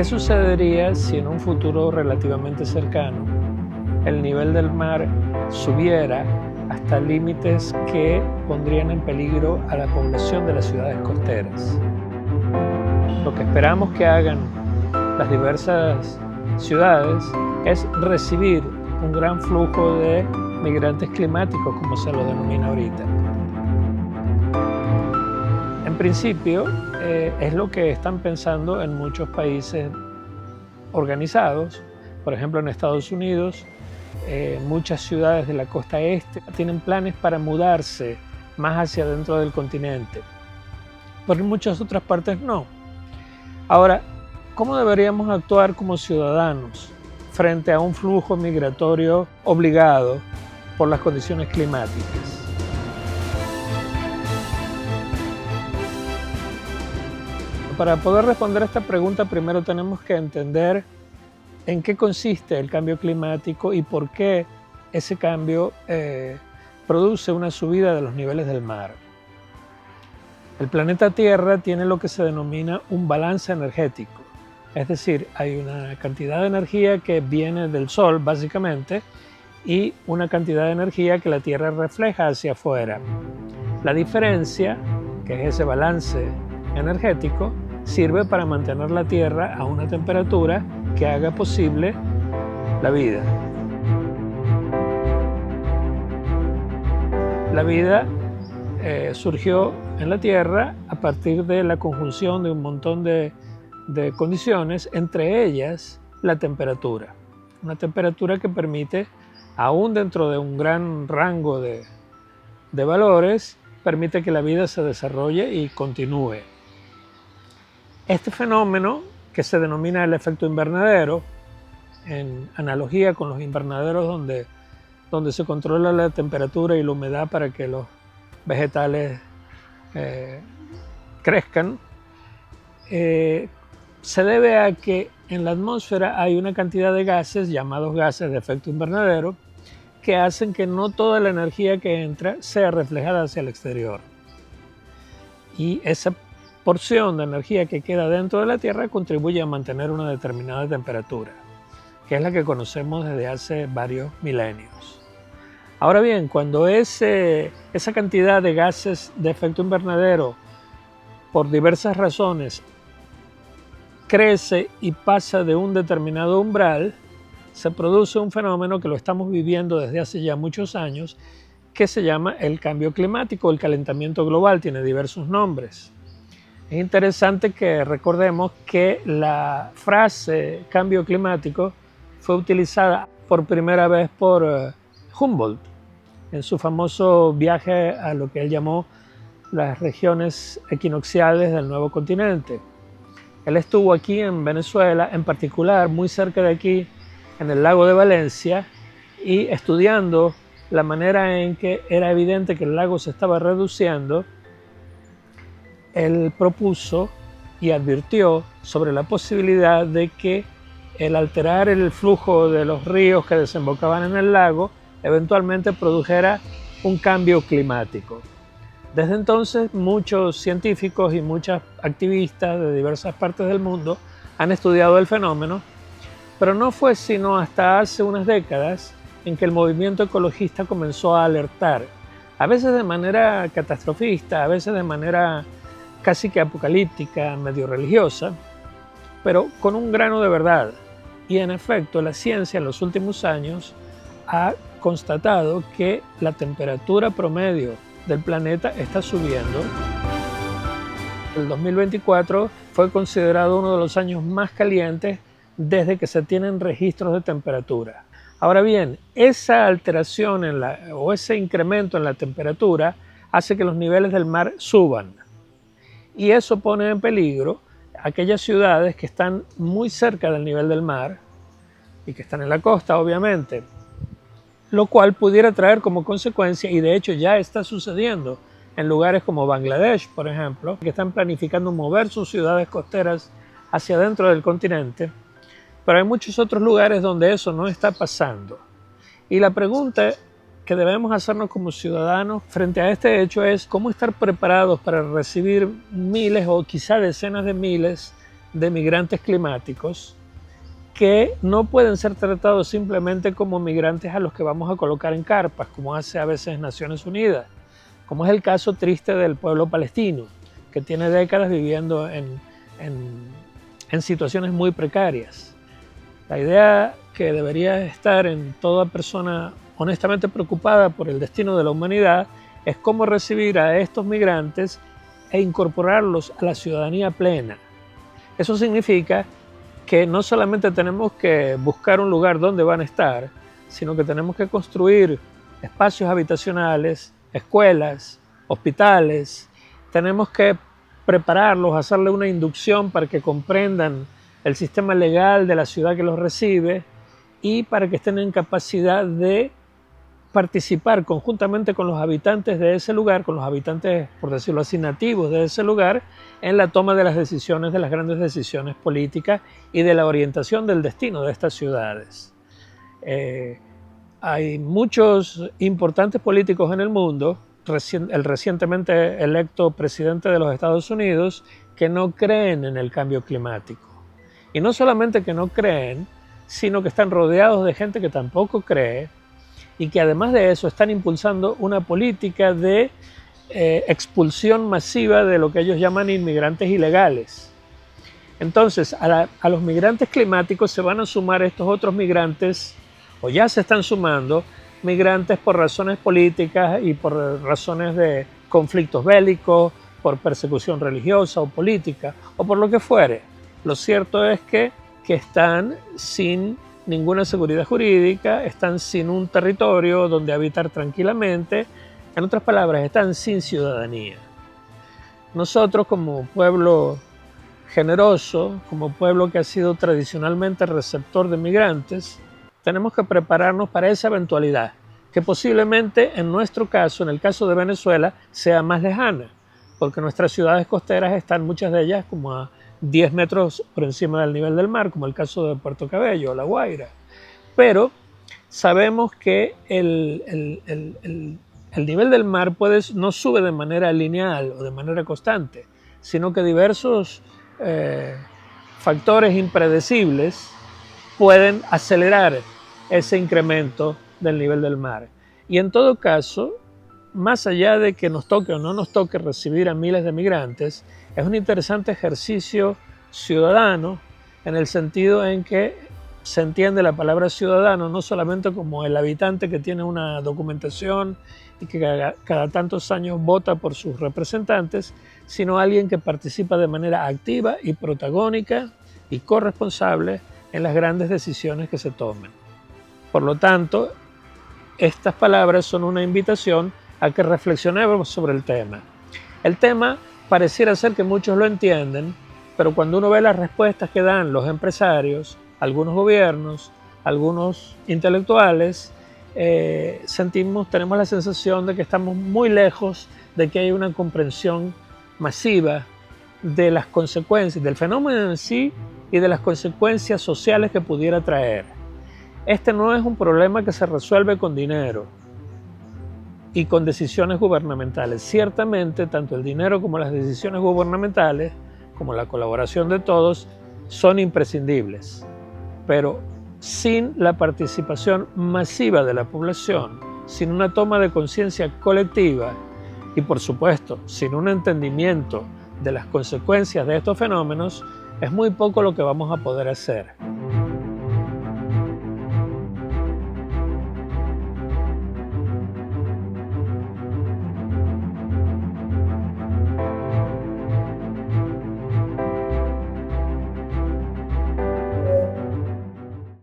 ¿Qué sucedería si en un futuro relativamente cercano el nivel del mar subiera hasta límites que pondrían en peligro a la población de las ciudades costeras? Lo que esperamos que hagan las diversas ciudades es recibir un gran flujo de migrantes climáticos, como se lo denomina ahorita. En principio, es lo que están pensando en muchos países organizados. Por ejemplo, en Estados Unidos, muchas ciudades de la costa este tienen planes para mudarse más hacia adentro del continente, pero en muchas otras partes no. Ahora, ¿cómo deberíamos actuar como ciudadanos frente a un flujo migratorio obligado por las condiciones climáticas? Para poder responder a esta pregunta, primero tenemos que entender en qué consiste el cambio climático y por qué ese cambio produce una subida de los niveles del mar. El planeta Tierra tiene lo que se denomina un balance energético, es decir, hay una cantidad de energía que viene del Sol, básicamente, y una cantidad de energía que la Tierra refleja hacia afuera. La diferencia, que es ese balance energético, sirve para mantener la Tierra a una temperatura que haga posible la vida. La vida surgió en la Tierra a partir de la conjunción de un montón de condiciones, entre ellas la temperatura. Una temperatura que permite, aún dentro de un gran rango de valores, permite que la vida se desarrolle y continúe. Este fenómeno, que se denomina el efecto invernadero, en analogía con los invernaderos donde se controla la temperatura y la humedad para que los vegetales crezcan, se debe a que en la atmósfera hay una cantidad de gases, llamados gases de efecto invernadero, que hacen que no toda la energía que entra sea reflejada hacia el exterior. Y esa porción de energía que queda dentro de la Tierra contribuye a mantener una determinada temperatura, que es la que conocemos desde hace varios milenios. Ahora bien, cuando esa cantidad de gases de efecto invernadero, por diversas razones, crece y pasa de un determinado umbral, se produce un fenómeno que lo estamos viviendo desde hace ya muchos años, que se llama el cambio climático, el calentamiento global, tiene diversos nombres. Es interesante que recordemos que la frase cambio climático fue utilizada por primera vez por Humboldt en su famoso viaje a lo que él llamó las regiones equinocciales del nuevo continente. Él estuvo aquí en Venezuela, en particular muy cerca de aquí, en el lago de Valencia, y estudiando la manera en que era evidente que el lago se estaba reduciendo, él propuso y advirtió sobre la posibilidad de que el alterar el flujo de los ríos que desembocaban en el lago eventualmente produjera un cambio climático. Desde entonces, muchos científicos y muchas activistas de diversas partes del mundo han estudiado el fenómeno, pero no fue sino hasta hace unas décadas en que el movimiento ecologista comenzó a alertar, a veces de manera catastrofista, a veces de manera casi que apocalíptica, medio religiosa, pero con un grano de verdad. Y en efecto, la ciencia en los últimos años ha constatado que la temperatura promedio del planeta está subiendo. El 2024 fue considerado uno de los años más calientes desde que se tienen registros de temperatura. Ahora bien, esa alteración o ese incremento en la temperatura hace que los niveles del mar suban. Y eso pone en peligro aquellas ciudades que están muy cerca del nivel del mar y que están en la costa, obviamente, lo cual pudiera traer como consecuencia, y de hecho ya está sucediendo en lugares como Bangladesh, por ejemplo, que están planificando mover sus ciudades costeras hacia adentro del continente, pero hay muchos otros lugares donde eso no está pasando. Y la pregunta que debemos hacernos como ciudadanos frente a este hecho es cómo estar preparados para recibir miles o quizá decenas de miles de migrantes climáticos que no pueden ser tratados simplemente como migrantes a los que vamos a colocar en carpas, como hace a veces Naciones Unidas, como es el caso triste del pueblo palestino, que tiene décadas viviendo en situaciones muy precarias. La idea que debería estar en toda persona honestamente preocupada por el destino de la humanidad es cómo recibir a estos migrantes e incorporarlos a la ciudadanía plena. Eso significa que no solamente tenemos que buscar un lugar donde van a estar, sino que tenemos que construir espacios habitacionales, escuelas, hospitales. Tenemos que prepararlos, hacerle una inducción para que comprendan el sistema legal de la ciudad que los recibe y para que estén en capacidad de participar conjuntamente con los habitantes de ese lugar, con los habitantes, por decirlo así, nativos de ese lugar, en la toma de las decisiones, de las grandes decisiones políticas y de la orientación del destino de estas ciudades. Hay muchos importantes políticos en el mundo, el recientemente electo presidente de los Estados Unidos, que no creen en el cambio climático. Y no solamente que no creen, sino que están rodeados de gente que tampoco cree, y que además de eso están impulsando una política de expulsión masiva de lo que ellos llaman inmigrantes ilegales. Entonces, a los migrantes climáticos se van a sumar estos otros migrantes, o ya se están sumando, migrantes por razones políticas y por razones de conflictos bélicos, por persecución religiosa o política, o por lo que fuere. Lo cierto es que están sin ninguna seguridad jurídica, están sin un territorio donde habitar tranquilamente, en otras palabras, están sin ciudadanía. Nosotros, como pueblo generoso, como pueblo que ha sido tradicionalmente receptor de migrantes, tenemos que prepararnos para esa eventualidad, que posiblemente en nuestro caso, en el caso de Venezuela, sea más lejana, porque nuestras ciudades costeras están, muchas de ellas, como a 10 metros por encima del nivel del mar, como el caso de Puerto Cabello o La Guaira. Pero sabemos que el nivel del mar no sube de manera lineal o de manera constante, sino que diversos factores impredecibles pueden acelerar ese incremento del nivel del mar. Y en todo caso, más allá de que nos toque o no nos toque recibir a miles de migrantes, es un interesante ejercicio ciudadano en el sentido en que se entiende la palabra ciudadano no solamente como el habitante que tiene una documentación y que cada tantos años vota por sus representantes, sino alguien que participa de manera activa y protagónica y corresponsable en las grandes decisiones que se tomen. Por lo tanto, estas palabras son una invitación a que reflexionemos sobre el tema. El tema pareciera ser que muchos lo entienden, pero cuando uno ve las respuestas que dan los empresarios, algunos gobiernos, algunos intelectuales, tenemos la sensación de que estamos muy lejos de que haya una comprensión masiva de las consecuencias, del fenómeno en sí y de las consecuencias sociales que pudiera traer. Este no es un problema que se resuelve con dinero y con decisiones gubernamentales. Ciertamente, tanto el dinero como las decisiones gubernamentales, como la colaboración de todos, son imprescindibles. Pero sin la participación masiva de la población, sin una toma de conciencia colectiva y, por supuesto, sin un entendimiento de las consecuencias de estos fenómenos, es muy poco lo que vamos a poder hacer.